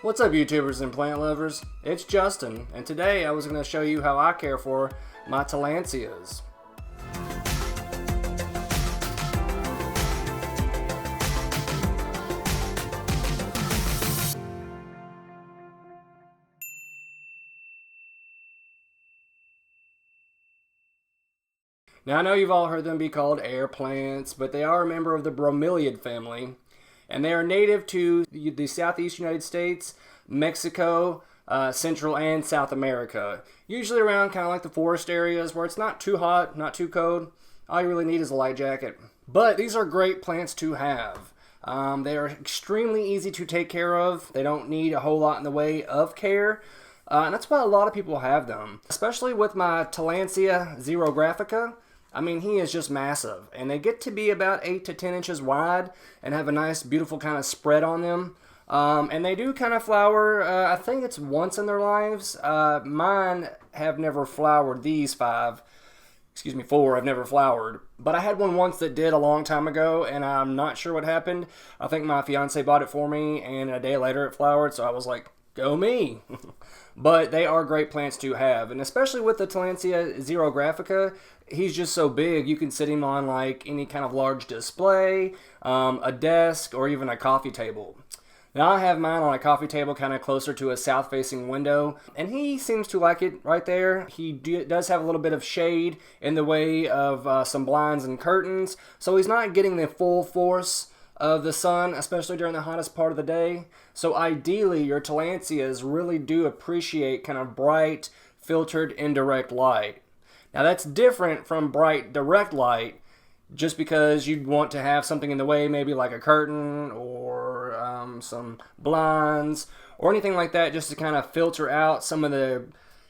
What's up, YouTubers and plant lovers? It's Justin, and today I was going to show you how I care for my Tillandsias. Now, I know you've all heard them be called air plants, but they are a member of the bromeliad family, and they are native to the southeast United States, Mexico, Central and South America. Usually around kind of like the forest areas where it's not too hot, not too cold. All you really need is a light jacket. But these are great plants to have. They are extremely easy to take care of. They don't need a whole lot in the way of care. And that's why a lot of people have them. Especially with my Tillandsia xerographica. I mean, he is just massive, and they get to be about 8 to 10 inches wide and have a nice, beautiful kind of spread on them. And they do kind of flower, I think it's once in their lives. Mine have never flowered. These four have never flowered. But I had one once that did a long time ago, and I'm not sure what happened. I think my fiance bought it for me, and a day later it flowered, so I was like, go me. But they are great plants to have, and especially with the Tillandsia xerographica, he's just so big you can sit him on like any kind of large display, a desk, or even a coffee table. Now I have mine on a coffee table kind of closer to a south-facing window, and he seems to like it right there. He does have a little bit of shade in the way of some blinds and curtains, so he's not getting the full force of the sun, especially during the hottest part of the day. So ideally, your Tillandsias really do appreciate kind of bright, filtered, indirect light. Now that's different from bright, direct light, just because you'd want to have something in the way, maybe like a curtain or some blinds or anything like that, just to kind of filter out some of the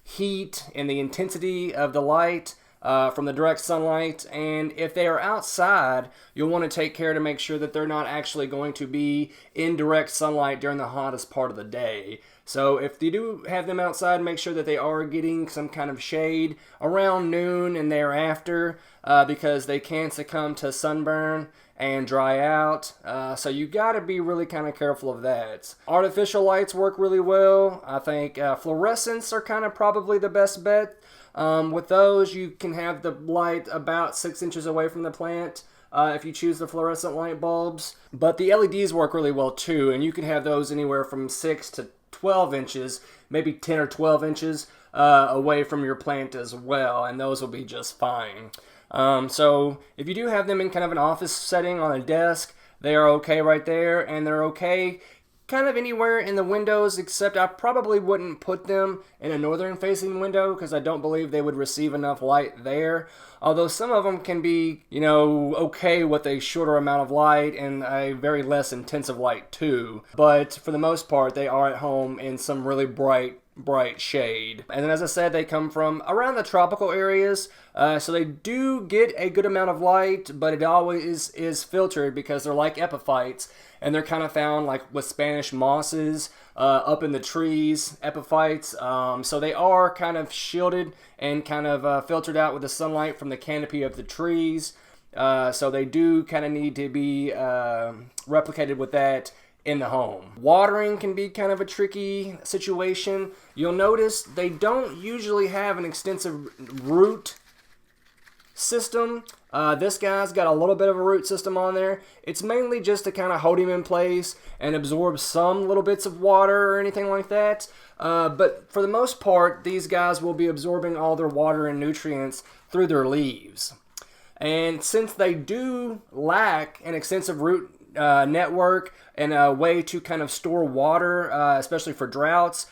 heat and the intensity of the light from the direct sunlight. And if they are outside, you'll want to take care to make sure that they're not actually going to be in direct sunlight during the hottest part of the day. So if you do have them outside, make sure that they are getting some kind of shade around noon and thereafter, because they can succumb to sunburn and dry out. So you got to be really kind of careful of that. Artificial lights work really well. I think fluorescents are kind of probably the best bet. With those, you can have the light about 6 inches away from the plant if you choose the fluorescent light bulbs. But the LEDs work really well too, and you can have those anywhere from 6 to 12 inches, maybe 10 or 12 inches away from your plant as well, and those will be just fine. So if you do have them in kind of an office setting on a desk, they are okay right there, and they're okay kind of anywhere in the windows, except I probably wouldn't put them in a northern facing window because I don't believe they would receive enough light there. Although some of them can be, okay with a shorter amount of light and a very less intensive light too. But for the most part, they are at home in some really bright shade. And then, as I said, they come from around the tropical areas, so they do get a good amount of light, but it always is filtered because they're like epiphytes, and they're kind of found like with Spanish mosses up in the trees, epiphytes. So they are kind of shielded and kind of filtered out with the sunlight from the canopy of the trees. So they do kind of need to be replicated with that in the home. Watering can be kind of a tricky situation. You'll notice they don't usually have an extensive root system. This guy's got a little bit of a root system on there. It's mainly just to kind of hold him in place and absorb some little bits of water or anything like that. But for the most part, these guys will be absorbing all their water and nutrients through their leaves. And since they do lack an extensive root network and a way to kind of store water, especially for droughts,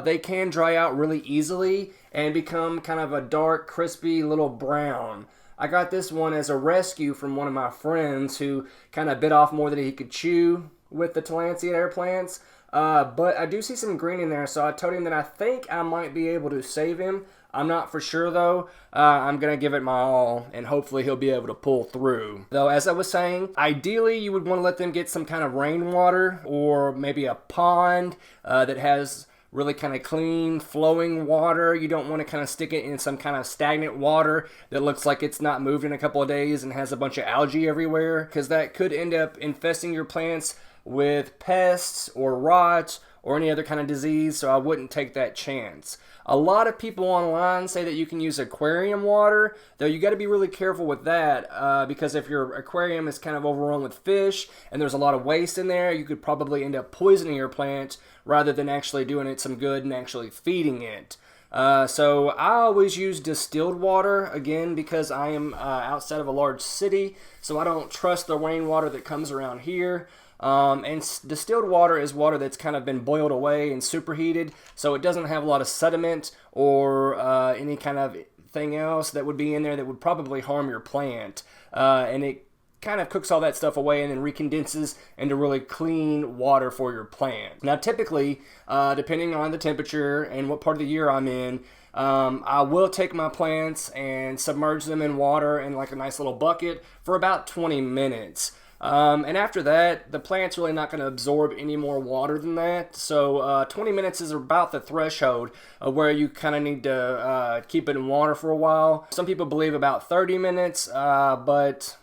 they can dry out really easily and become kind of a dark, crispy little brown. I got this one as a rescue from one of my friends who kind of bit off more than he could chew with the Tillandsia air plants. But I do see some green in there, so I told him that I think I might be able to save him. I'm not for sure though. I'm going to give it my all, and hopefully he'll be able to pull through. Though, as I was saying, ideally you would want to let them get some kind of rainwater or maybe a pond that has really kind of clean, flowing water. You don't want to kind of stick it in some kind of stagnant water that looks like it's not moved in a couple of days and has a bunch of algae everywhere, because that could end up infesting your plants with pests or rot or any other kind of disease, so I wouldn't take that chance. A lot of people online say that you can use aquarium water, though you got to be really careful with that because if your aquarium is kind of overrun with fish and there's a lot of waste in there, you could probably end up poisoning your plant rather than actually doing it some good and actually feeding it. So I always use distilled water, again, because I am outside of a large city, so I don't trust the rainwater that comes around here. And distilled water is water that's kind of been boiled away and superheated, so it doesn't have a lot of sediment or any kind of thing else that would be in there that would probably harm your plant. And it kind of cooks all that stuff away and then recondenses into really clean water for your plant. Now, typically, depending on the temperature and what part of the year I'm in, I will take my plants and submerge them in water in like a nice little bucket for about 20 minutes. And after that, the plant's really not going to absorb any more water than that. So 20 minutes is about the threshold of where you kind of need to keep it in water for a while. Some people believe about 30 minutes, but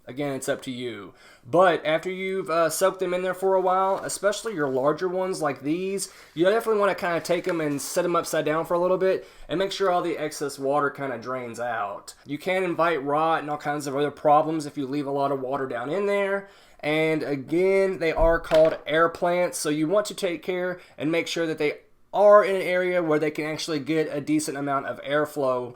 again, it's up to you. But after you've soaked them in there for a while, especially your larger ones like these, you definitely want to kind of take them and set them upside down for a little bit and make sure all the excess water kind of drains out. You can invite rot and all kinds of other problems if you leave a lot of water down in there. And again, they are called air plants, so you want to take care and make sure that they are in an area where they can actually get a decent amount of airflow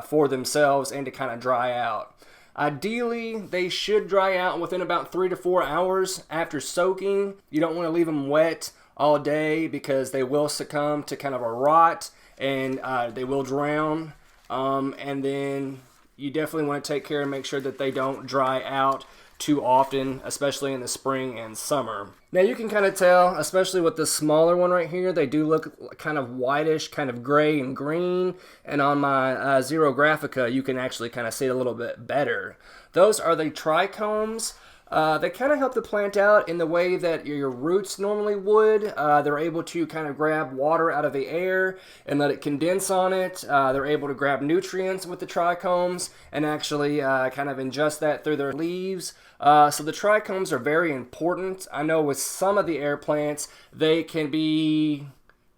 for themselves and to kind of dry out. Ideally, they should dry out within about 3 to 4 hours after soaking. You don't want to leave them wet all day because they will succumb to kind of a rot and they will drown. And then you definitely want to take care and make sure that they don't dry out too often, especially in the spring and summer. Now you can kind of tell, especially with the smaller one right here, they do look kind of whitish, kind of gray and green, and on my Xerographica you can actually kind of see it a little bit better. Those are the trichomes. They kind of help the plant out in the way that your roots normally would. They're able to kind of grab water out of the air and let it condense on it. They're able to grab nutrients with the trichomes and actually kind of ingest that through their leaves. So the trichomes are very important. I know with some of the air plants, they can be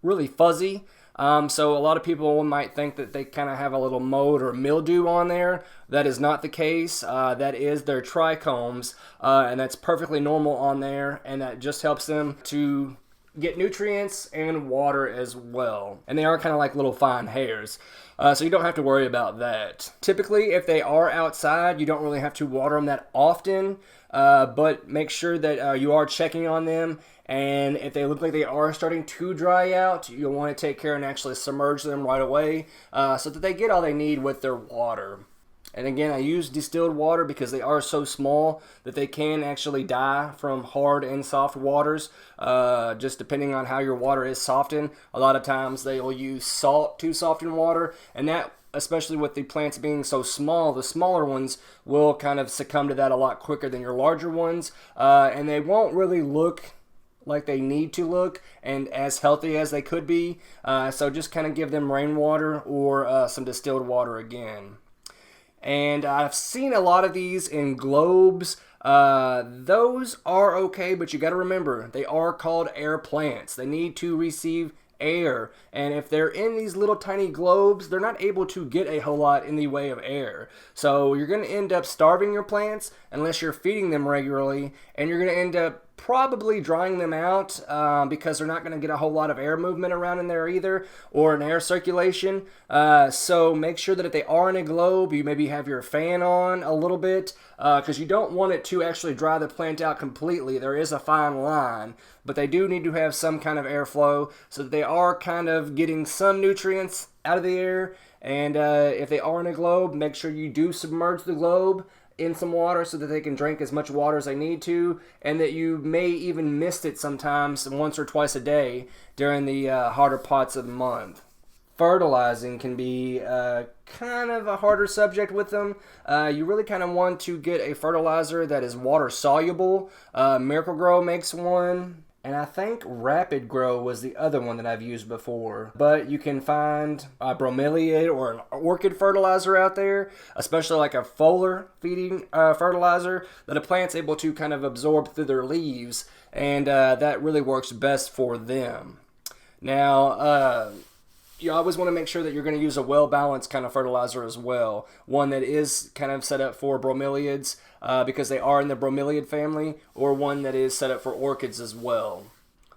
really fuzzy. So a lot of people might think that they kind of have a little mold or mildew on there. That is not the case. That is their trichomes, and that's perfectly normal on there, and that just helps them to get nutrients and water as well. And they are kind of like little fine hairs. So you don't have to worry about that. Typically, if they are outside, you don't really have to water them that often, but make sure that you are checking on them. And if they look like they are starting to dry out, you'll want to take care and actually submerge them right away so that they get all they need with their water. And again, I use distilled water because they are so small that they can actually die from hard and soft waters, just depending on how your water is softened. A lot of times they will use salt to soften water, and that, especially with the plants being so small, the smaller ones will kind of succumb to that a lot quicker than your larger ones, and they won't really look like they need to look and as healthy as they could be. So just kind of give them rainwater or some distilled water again. And I've seen a lot of these in globes. Those are okay, but you got to remember, they are called air plants. They need to receive air, and if they're in these little tiny globes, they're not able to get a whole lot in the way of air. So you're going to end up starving your plants unless you're feeding them regularly, and you're going to end up probably drying them out because they're not going to get a whole lot of air movement around in there either, or an air circulation. So make sure that if they are in a globe, you maybe have your fan on a little bit because you don't want it to actually dry the plant out completely. There is a fine line, but they do need to have some kind of airflow so that they are kind of getting some nutrients out of the air. And if they are in a globe, make sure you do submerge the globe in some water so that they can drink as much water as they need to, and that you may even mist it sometimes once or twice a day during the hotter parts of the month. Fertilizing can be kind of a harder subject with them. You really kind of want to get a fertilizer that is water soluble. Miracle Grow makes one. And I think Rapid Grow was the other one that I've used before. But you can find a bromeliad or an orchid fertilizer out there, especially like a foliar feeding fertilizer that a plant's able to kind of absorb through their leaves, and that really works best for them. Now, you always want to make sure that you're going to use a well-balanced kind of fertilizer as well. One that is kind of set up for bromeliads because they are in the bromeliad family, or one that is set up for orchids as well.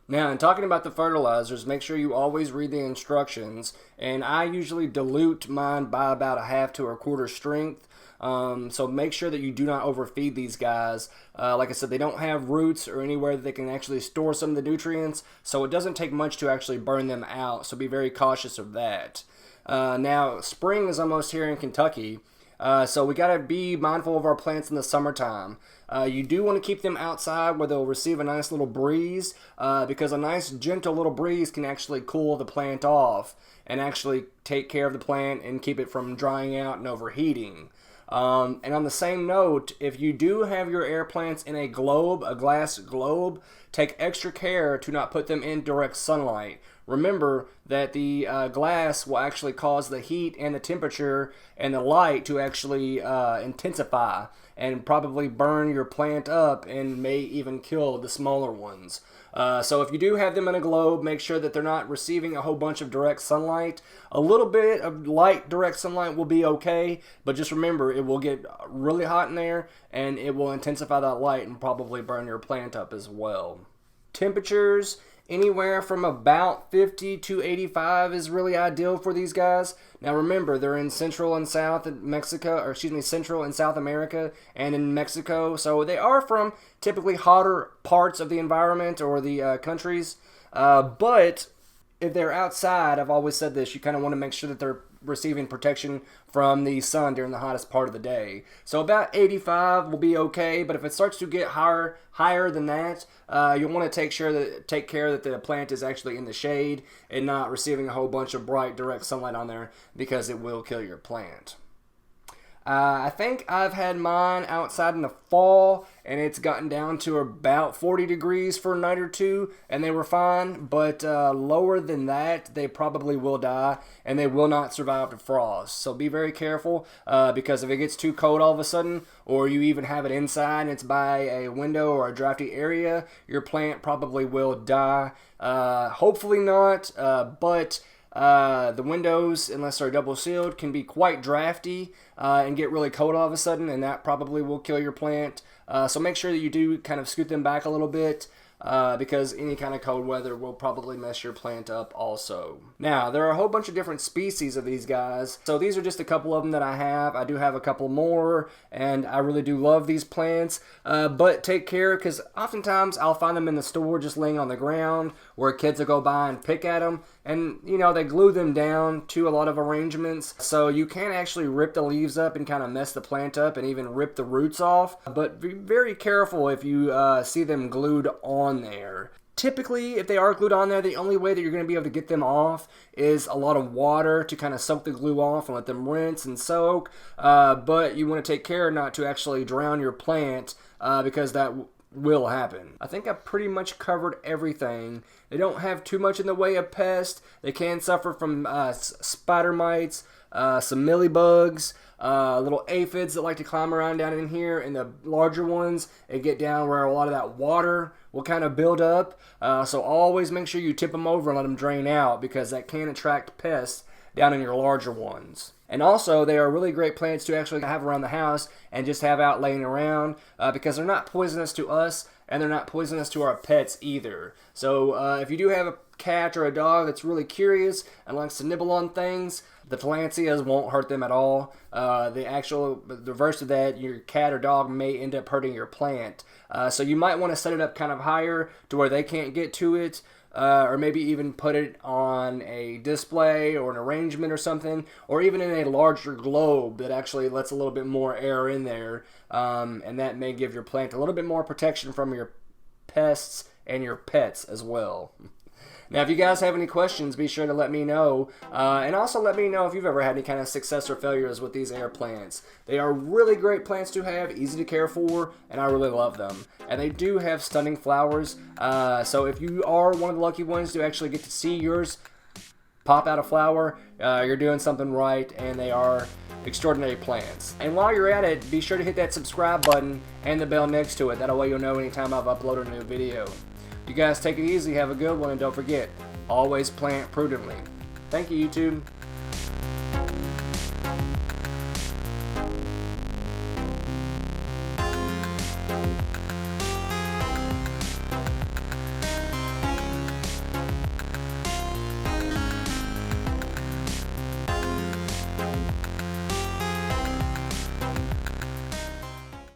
Now, in talking about the fertilizers, make sure you always read the instructions, and I usually dilute mine by about a half to a quarter strength. So make sure that you do not overfeed these guys. Like I said, they don't have roots or anywhere that they can actually store some of the nutrients, so it doesn't take much to actually burn them out, so be very cautious of that. Now, spring is almost here in Kentucky, so we got to be mindful of our plants in the summertime. You do want to keep them outside where they'll receive a nice little breeze, because a nice gentle little breeze can actually cool the plant off and actually take care of the plant and keep it from drying out and overheating. And on the same note, if you do have your air plants in a globe, a glass globe, take extra care to not put them in direct sunlight. Remember that the glass will actually cause the heat and the temperature and the light to actually intensify and probably burn your plant up and may even kill the smaller ones. So if you do have them in a globe, make sure that they're not receiving a whole bunch of direct sunlight. A little bit of light direct sunlight will be okay, but just remember it will get really hot in there and it will intensify that light and probably burn your plant up as well. Temperatures anywhere from about 50 to 85 is really ideal for these guys. Now remember, they're in Central and South Mexico, or excuse me, Central and South America and in Mexico. So they are from typically hotter parts of the environment or the countries. But if they're outside, I've always said this, you kind of want to make sure that they're receiving protection from the sun during the hottest part of the day. So about 85 will be okay, but if it starts to get higher than that, you'll want to take care that the plant is actually in the shade and not receiving a whole bunch of bright direct sunlight on there, because it will kill your plant. I think I've had mine outside in the fall, and it's gotten down to about 40 degrees for a night or two, and they were fine, but lower than that, they probably will die, and they will not survive the frost. So be very careful, because if it gets too cold all of a sudden, or you even have it inside and it's by a window or a drafty area, your plant probably will die. Hopefully not, but the windows, unless they're double sealed, can be quite drafty and get really cold all of a sudden, and that probably will kill your plant. So make sure that you do kind of scoot them back a little bit, because any kind of cold weather will probably mess your plant up also. Now, there are a whole bunch of different species of these guys, so these are just a couple of them that I have. I do have a couple more, and I really do love these plants, but take care, because oftentimes I'll find them in the store just laying on the ground, where kids will go by and pick at them, and you know, they glue them down to a lot of arrangements, so you can actually rip the leaves up and kind of mess the plant up and even rip the roots off, but be very careful if you see them glued on there. Typically, if they are glued on there, the only way that you're going to be able to get them off is a lot of water to kind of soak the glue off and let them rinse and soak, but you want to take care not to actually drown your plant, because that will happen. I think I've pretty much covered everything. They don't have too much in the way of pests. They can suffer from spider mites, some mealybugs, little aphids that like to climb around down in here, and the larger ones and get down where a lot of that water will kind of build up. So always make sure you tip them over and let them drain out, because that can attract pests down in your larger ones. And also, they are really great plants to actually have around the house and just have out laying around, because they're not poisonous to us and they're not poisonous to our pets either. So if you do have a cat or a dog that's really curious and likes to nibble on things, the Tillandsias won't hurt them at all. The reverse of that, your cat or dog may end up hurting your plant. So you might want to set it up kind of higher to where they can't get to it. Or maybe even put it on a display or an arrangement or something, or even in a larger globe that actually lets a little bit more air in there, and that may give your plant a little bit more protection from your pests and your pets as well. Now, if you guys have any questions, be sure to let me know. And also let me know if you've ever had any kind of success or failures with these air plants. They are really great plants to have, easy to care for, and I really love them. And they do have stunning flowers. So if you are one of the lucky ones to actually get to see yours pop out a flower, you're doing something right, and they are extraordinary plants. And while you're at it, be sure to hit that subscribe button and the bell next to it. That way you'll know anytime I've uploaded a new video. You guys take it easy, have a good one, and don't forget, always plant prudently. Thank you, YouTube.